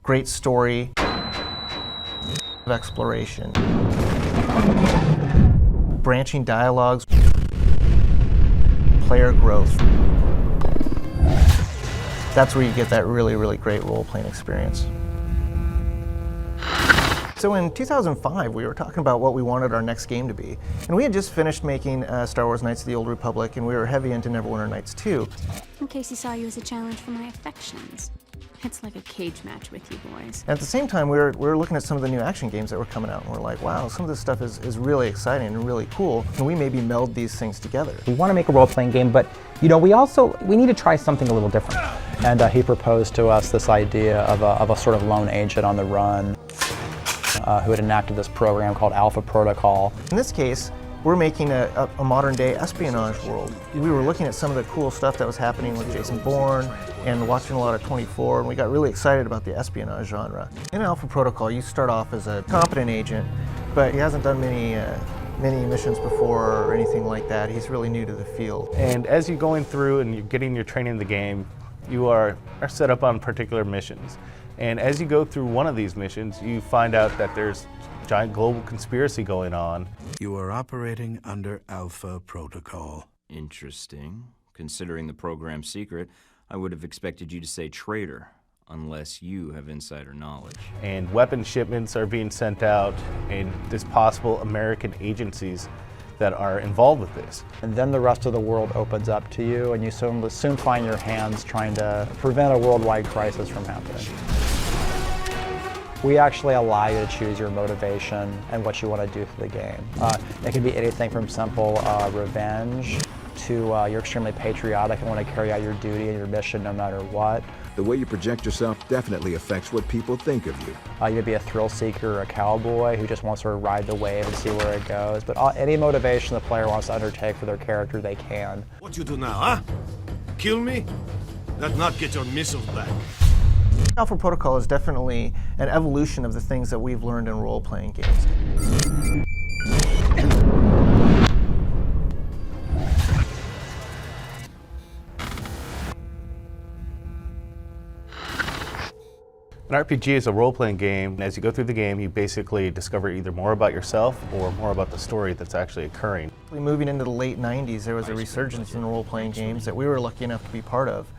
great story, exploration, branching dialogues, player growth. That's where you get that really, really great role-playing experience. So in 2005, we were talking about what we wanted our next game to be. And we had just finished making Star Wars Knights of the Old Republic, and we were heavy into Neverwinter Nights 2. Casey saw you as a challenge for my affections. It's like a cage match with you boys. And at the same time, we were looking at some of the new action games that were coming out, and we're like, wow, some of this stuff is really exciting and really cool. Can we maybe meld these things together? We want to make a role-playing game, but we need to try something a little different. And he proposed to us this idea of a sort of lone agent on the run who had enacted this program called Alpha Protocol. In this case, we're making a modern-day espionage world. We were looking at some of the cool stuff that was happening with Jason Bourne and watching a lot of 24, and we got really excited about the espionage genre. In Alpha Protocol, you start off as a competent agent, but he hasn't done many missions before or anything like that. He's really new to the field. And as you're going through and you're getting your training in the game, you are set up on particular missions. And as you go through one of these missions, you find out that there's a giant global conspiracy going on. You are operating under Alpha Protocol. Interesting. Considering the program's secret, I would have expected you to say traitor, unless you have insider knowledge. And weapon shipments are being sent out, and there's possible American agencies that are involved with this. And then the rest of the world opens up to you, and you soon find your hands trying to prevent a worldwide crisis from happening. We actually allow you to choose your motivation and what you want to do for the game. It can be anything from simple revenge to you're extremely patriotic and want to carry out your duty and your mission no matter what. The way you project yourself definitely affects what people think of you. You could be a thrill seeker or a cowboy who just wants to ride the wave and see where it goes. But any motivation the player wants to undertake for their character, they can. What you do now, huh? Kill me? That not get your missiles back. Alpha Protocol is definitely an evolution of the things that we've learned in role-playing games. An RPG is a role-playing game, and as you go through the game, you basically discover either more about yourself or more about the story that's actually occurring. Moving into the late 90s, there was a resurgence in role-playing games that we were lucky enough to be part of,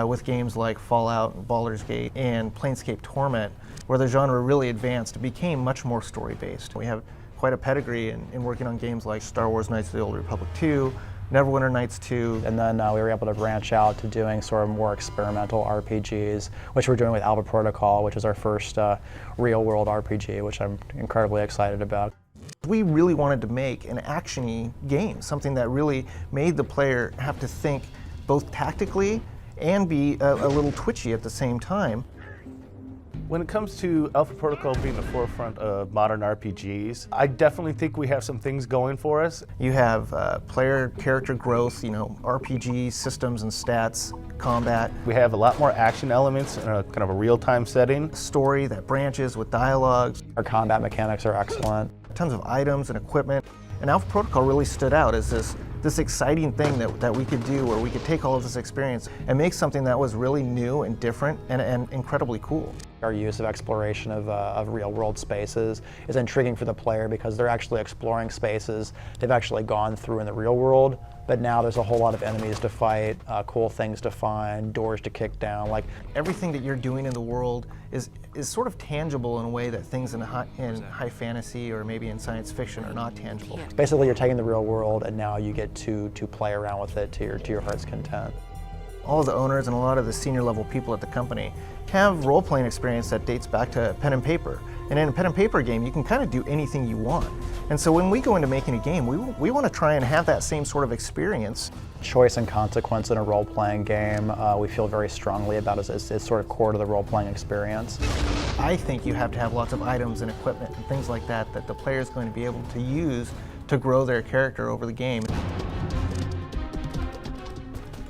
with games like Fallout and Baldur's Gate and Planescape Torment, where the genre really advanced and became much more story-based. We have quite a pedigree in working on games like Star Wars Knights of the Old Republic 2, Neverwinter Nights 2. And then we were able to branch out to doing sort of more experimental RPGs, which we're doing with Alpha Protocol, which is our first real-world RPG, which I'm incredibly excited about. We really wanted to make an action-y game, something that really made the player have to think both tactically and be a little twitchy at the same time. When it comes to Alpha Protocol being the forefront of modern RPGs, I definitely think we have some things going for us. You have player character growth, RPG systems and stats, combat. We have a lot more action elements in a kind of a real-time setting. Story that branches with dialogues. Our combat mechanics are excellent. Tons of items and equipment. And Alpha Protocol really stood out as this exciting thing that we could do, where we could take all of this experience and make something that was really new and different and incredibly cool. Our use of exploration of real-world spaces is intriguing for the player because they're actually exploring spaces they've actually gone through in the real world, but now there's a whole lot of enemies to fight, cool things to find, doors to kick down. Like everything that you're doing in the world is sort of tangible in a way that things in high fantasy or maybe in science fiction are not tangible. Basically, you're taking the real world and now you get to play around with it to your heart's content. All of the owners and a lot of the senior level people at the company have role-playing experience that dates back to pen and paper. And in a pen and paper game, you can kind of do anything you want. And so when we go into making a game, we want to try and have that same sort of experience. Choice and consequence in a role-playing game, we feel very strongly about as sort of core to the role-playing experience. I think you have to have lots of items and equipment and things like that the player is going to be able to use to grow their character over the game.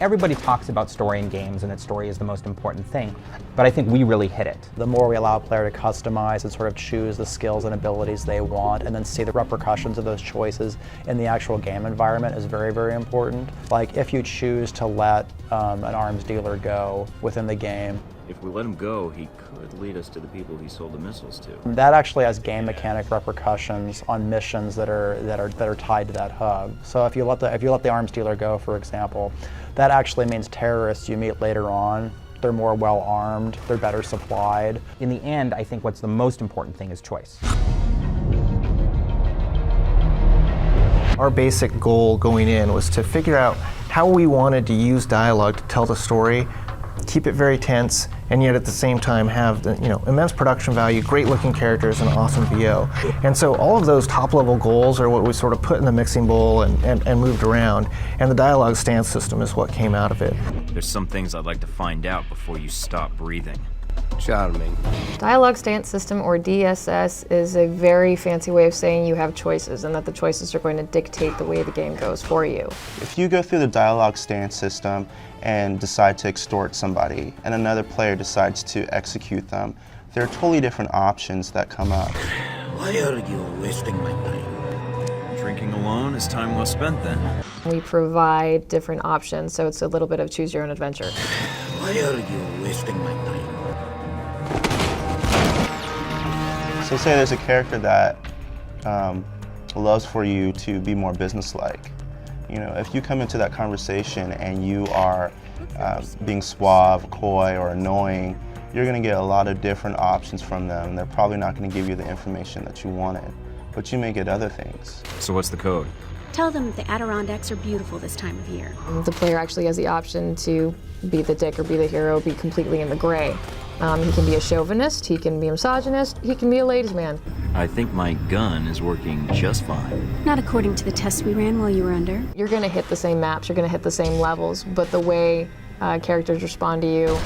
Everybody talks about story in games and that story is the most important thing, but I think we really hit it. The more we allow a player to customize and sort of choose the skills and abilities they want and then see the repercussions of those choices in the actual game environment is very, very important. Like if you choose to let an arms dealer go within the game, If we let him go, he could lead us to the people he sold the missiles to. That actually has game mechanic repercussions on missions that are tied to that hub. So if you let the arms dealer go, for example, that actually means terrorists you meet later on, they're more well armed, they're better supplied. In the end, I think what's the most important thing is choice. Our basic goal going in was to figure out how we wanted to use dialogue to tell the story, keep it very tense, and yet at the same time have immense production value, great looking characters, and awesome VO. And so all of those top level goals are what we sort of put in the mixing bowl and moved around, and the dialogue stance system is what came out of it. There's some things I'd like to find out before you stop breathing. Charming. Dialogue Stance System, or DSS, is a very fancy way of saying you have choices and that the choices are going to dictate the way the game goes for you. If you go through the Dialogue Stance System and decide to extort somebody and another player decides to execute them, there are totally different options that come up. Why are you wasting my time? Drinking alone is time well spent then. We provide different options, so it's a little bit of choose your own adventure. Why are you wasting my time? So say there's a character that loves for you to be more businesslike. If you come into that conversation and you are being suave, coy, or annoying, you're going to get a lot of different options from them. They're probably not going to give you the information that you wanted, but you may get other things. So what's the code? Tell them the Adirondacks are beautiful this time of year. The player actually has the option to be the dick or be the hero, be completely in the gray. He can be a chauvinist, he can be a misogynist, he can be a ladies' man. I think my gun is working just fine. Not according to the tests we ran while you were under. You're going to hit the same maps, you're going to hit the same levels, but the way characters respond to you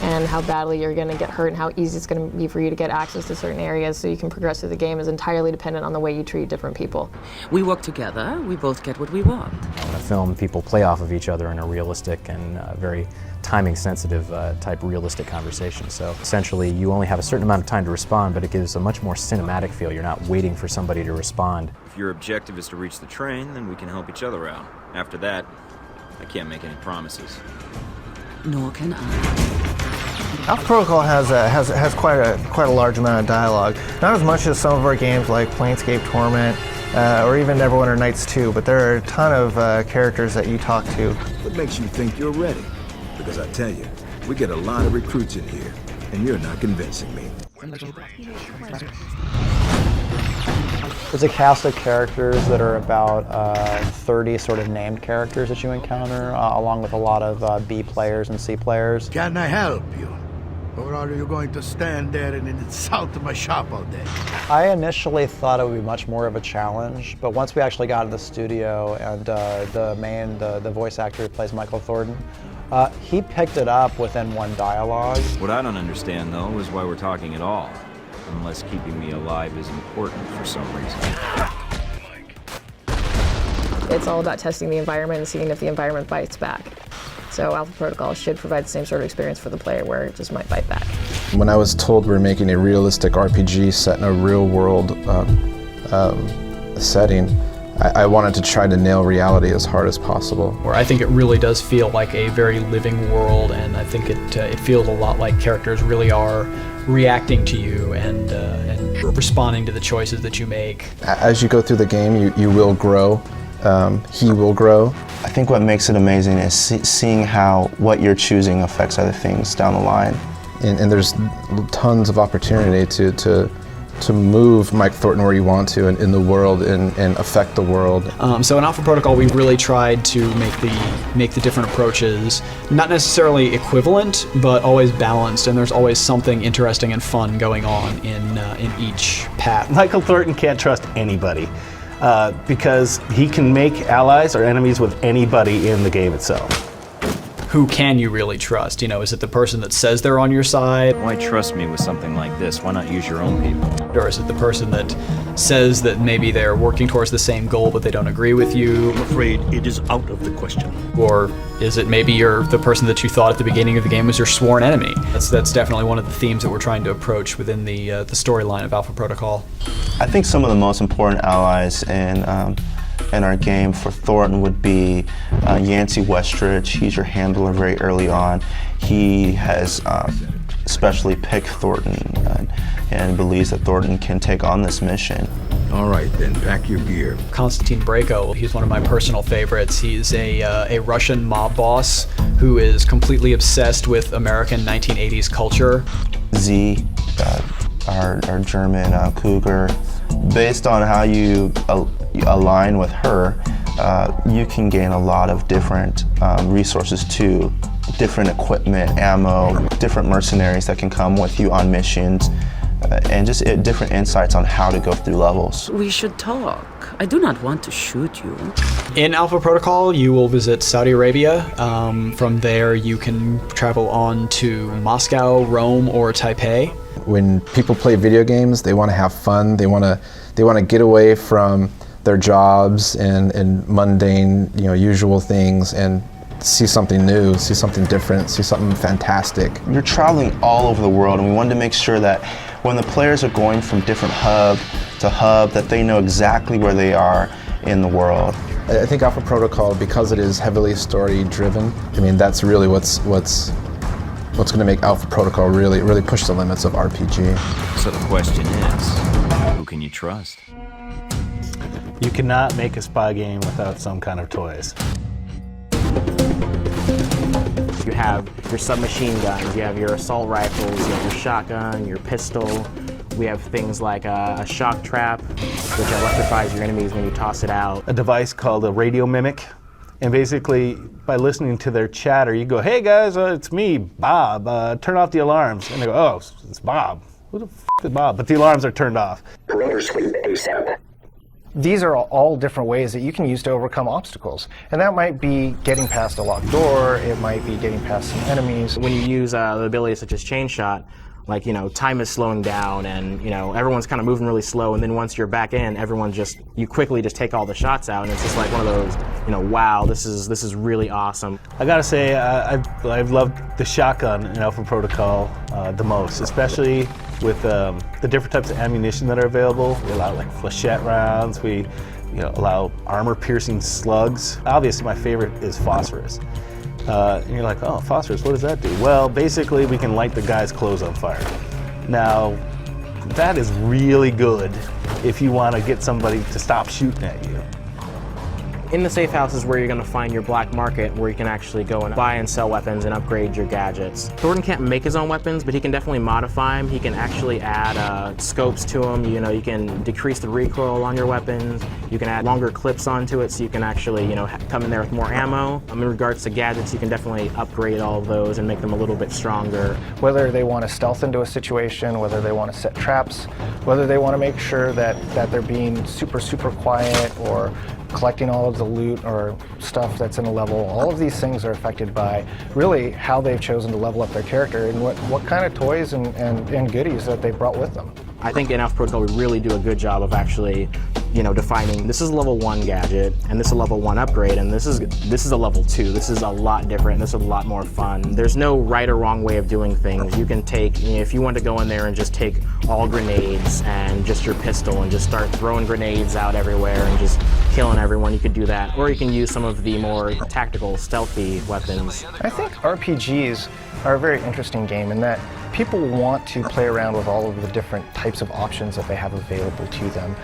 and how badly you're going to get hurt and how easy it's going to be for you to get access to certain areas so you can progress through the game is entirely dependent on the way you treat different people. We work together, we both get what we want. In a film, people play off of each other in a realistic and very timing-sensitive type realistic conversation. So essentially, you only have a certain amount of time to respond, but it gives a much more cinematic feel. You're not waiting for somebody to respond. If your objective is to reach the train, then we can help each other out. After that, I can't make any promises. Nor can I. Alpha Protocol has quite a large amount of dialogue. Not as much as some of our games like Planescape Torment or even Neverwinter Nights 2, but there are a ton of characters that you talk to. What makes you think you're ready? Because I tell you, we get a lot of recruits in here, and you're not convincing me. There's a cast of characters that are about 30 sort of named characters that you encounter, along with a lot of B players and C players. Can I help you? Or are you going to stand there and insult my shop all day? I initially thought it would be much more of a challenge, but once we actually got to the studio and the voice actor who plays Michael Thornton, he picked it up within one dialogue. What I don't understand, though, is why we're talking at all. Unless keeping me alive is important for some reason. It's all about testing the environment and seeing if the environment bites back. So Alpha Protocol should provide the same sort of experience for the player where it just might bite back. When I was told we're making a realistic RPG set in a real-world setting, I wanted to try to nail reality as hard as possible. Where I think it really does feel like a very living world, and I think it feels a lot like characters really are reacting to you and responding to the choices that you make. As you go through the game, you will grow. He will grow. I think what makes it amazing is seeing how what you're choosing affects other things down the line. And there's tons of opportunity to move Mike Thornton where you want to in the world and affect the world. So in Alpha Protocol, we really tried to make the different approaches not necessarily equivalent, but always balanced, and there's always something interesting and fun going on in each path. Michael Thornton can't trust anybody because he can make allies or enemies with anybody in the game itself. Who can you really trust? Is it the person that says they're on your side? Why trust me with something like this? Why not use your own people? Or is it the person that says that maybe they're working towards the same goal but they don't agree with you? I'm afraid it is out of the question. Or is it maybe you're the person that you thought at the beginning of the game was your sworn enemy? That's definitely one of the themes that we're trying to approach within the storyline of Alpha Protocol. I think some of the most important allies in our game for Thornton would be Yancey Westridge. He's your handler very early on. He has especially pick Thornton and believes that Thornton can take on this mission. All right, then, pack your gear. Konstantin Brayko, he's one of my personal favorites. He's a Russian mob boss who is completely obsessed with American 1980s culture. Z, our German cougar, based on how you align with her, you can gain a lot of different resources too. Different equipment, ammo, different mercenaries that can come with you on missions, and just different insights on how to go through levels. We should talk. I do not want to shoot you. In Alpha Protocol, you will visit Saudi Arabia. From there, you can travel on to Moscow, Rome, or Taipei. When people play video games, they want to have fun. They want to get away from their jobs and mundane, usual things, and see something new, see something different, see something fantastic. You're traveling all over the world, and we wanted to make sure that when the players are going from different hub to hub, that they know exactly where they are in the world. I think Alpha Protocol, because it is heavily story driven, that's really what's going to make Alpha Protocol really push the limits of RPG. So the question is, who can you trust? You cannot make a spy game without some kind of toys. You have your submachine guns, you have your assault rifles, you have your shotgun, your pistol. We have things like a shock trap, which electrifies your enemies when you toss it out. A device called a radio mimic. And basically, by listening to their chatter, you go, "Hey guys, it's me, Bob. Turn off the alarms." And they go, "Oh, it's Bob. Who the f*** is Bob?" But the alarms are turned off. Perimeter sweep ASAP. These are all different ways that you can use to overcome obstacles. And that might be getting past a locked door, it might be getting past some enemies. When you use the abilities such as chain shot, like, time is slowing down and, everyone's kind of moving really slow, and then once you're back in, you quickly just take all the shots out, and it's just like one of those, wow, this is really awesome. I gotta say, I've loved the shotgun in Alpha Protocol the most, especially with the different types of ammunition that are available. We allow like flechette rounds, we allow armor-piercing slugs. Obviously my favorite is phosphorus. And you're like, oh, phosphorus, what does that do? Well, basically we can light the guy's clothes on fire. Now, that is really good if you want to get somebody to stop shooting at you. In the safe house is where you're going to find your black market, where you can actually go and buy and sell weapons and upgrade your gadgets. Thornton can't make his own weapons, but he can definitely modify them. He can actually add scopes to them. You can decrease the recoil on your weapons. You can add longer clips onto it, so you can actually, come in there with more ammo. In regards to gadgets, you can definitely upgrade all of those and make them a little bit stronger. Whether they want to stealth into a situation, whether they want to set traps, whether they want to make sure that they're being super, super quiet, or collecting all of the loot or stuff that's in a level, all of these things are affected by really how they've chosen to level up their character and what kind of toys and goodies that they brought with them. I think in Alpha Protocol we really do a good job of actually, defining this is a level 1 gadget and this is a level 1 upgrade and this is a level 2. This is a lot different. This is a lot more fun. There's no right or wrong way of doing things. You can take, if you want to go in there and just take all grenades and just your pistol and just start throwing grenades out everywhere and just killing everyone, you could do that. Or you can use some of the more tactical, stealthy weapons. I think RPGs are a very interesting game in that people want to play around with all of the different types of options that they have available to them,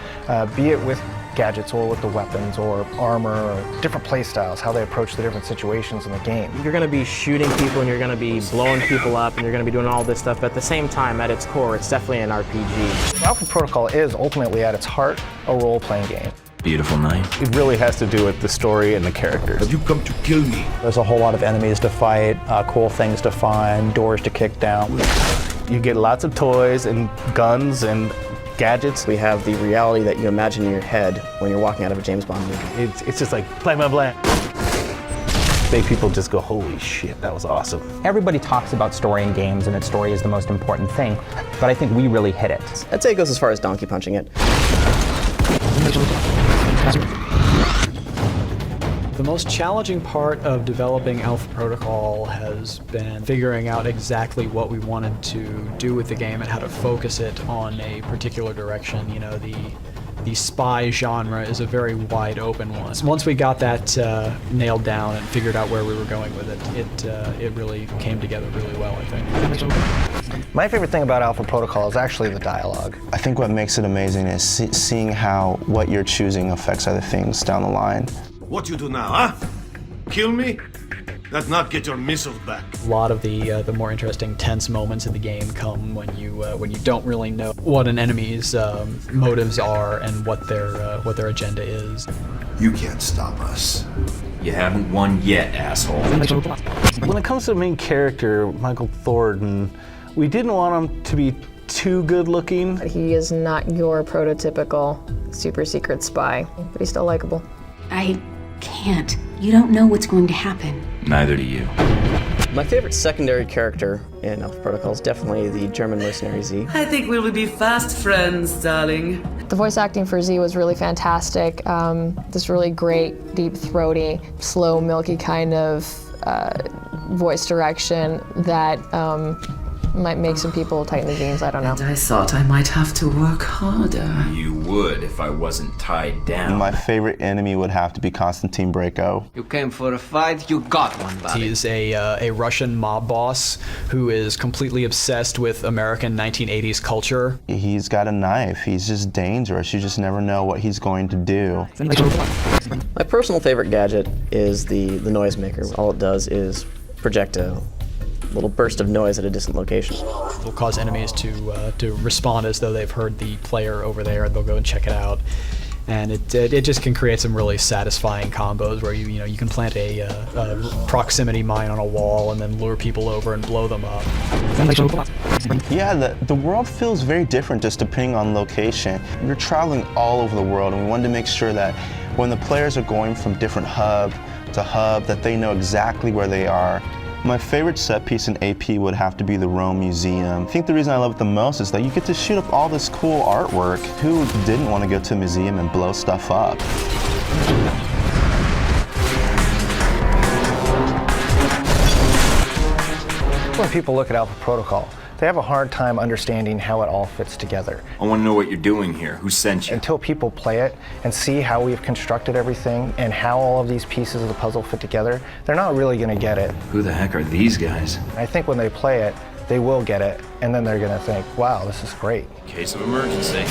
be it with gadgets or with the weapons or armor or different play styles, how they approach the different situations in the game. You're going to be shooting people and you're going to be blowing people up and you're going to be doing all this stuff, but at the same time, at its core, it's definitely an RPG. Alpha Protocol is ultimately at its heart a role-playing game. Beautiful night. It really has to do with the story and the characters. You come to kill me. There's a whole lot of enemies to fight, cool things to find, doors to kick down. You get lots of toys and guns and gadgets. We have the reality that you imagine in your head when you're walking out of a James Bond movie. It's just like, blah, blah, blah. People just go, holy shit, that was awesome. Everybody talks about story in games and that story is the most important thing, but I think we really hit it. I'd say it goes as far as donkey punching it. The most challenging part of developing Alpha Protocol has been figuring out exactly what we wanted to do with the game and how to focus it on a particular direction. the spy genre is a very wide open one. Once we got that nailed down and figured out where we were going with it, it really came together really well, I think. My favorite thing about Alpha Protocol is actually the dialogue. I think what makes it amazing is seeing how what you're choosing affects other things down the line. What you do now, huh? Kill me? That not get your missiles back. A lot of the more interesting, tense moments in the game come when you don't really know what an enemy's motives are and what their agenda is. You can't stop us. You haven't won yet, asshole. When it comes to the main character, Michael Thornton, we didn't want him to be too good looking. He is not your prototypical super secret spy, but he's still likable. I can't. You don't know what's going to happen. Neither do you. My favorite secondary character in Alpha Protocol is definitely the German mercenary Z. I think we will be fast friends, darling. The voice acting for Z was really fantastic. This really great, deep, throaty, slow, milky kind of voice direction that might make some people tighten the jeans, I don't know. And I thought I might have to work harder. You would if I wasn't tied down. My favorite enemy would have to be Konstantin Brayko. You came for a fight, you got one, buddy. He's a Russian mob boss who is completely obsessed with American 1980s culture. He's got a knife. He's just dangerous. You just never know what he's going to do. My personal favorite gadget is the noisemaker. All it does is project a little burst of noise at a distant location. It'll cause enemies to respond as though they've heard the player over there, and they'll go and check it out. And it just can create some really satisfying combos where you can plant a proximity mine on a wall and then lure people over and blow them up. Yeah, the world feels very different just depending on location. You're traveling all over the world, and we wanted to make sure that when the players are going from different hub to hub, that they know exactly where they are. My favorite set piece in AP would have to be the Rome Museum. I think the reason I love it the most is that you get to shoot up all this cool artwork. Who didn't want to go to a museum and blow stuff up? When people look at Alpha Protocol, they have a hard time understanding how it all fits together. I want to know what you're doing here. Who sent you? Until people play it and see how we've constructed everything and how all of these pieces of the puzzle fit together, they're not really going to get it. Who the heck are these guys? I think when they play it, they will get it, and then they're going to think, wow, this is great. Case of emergency.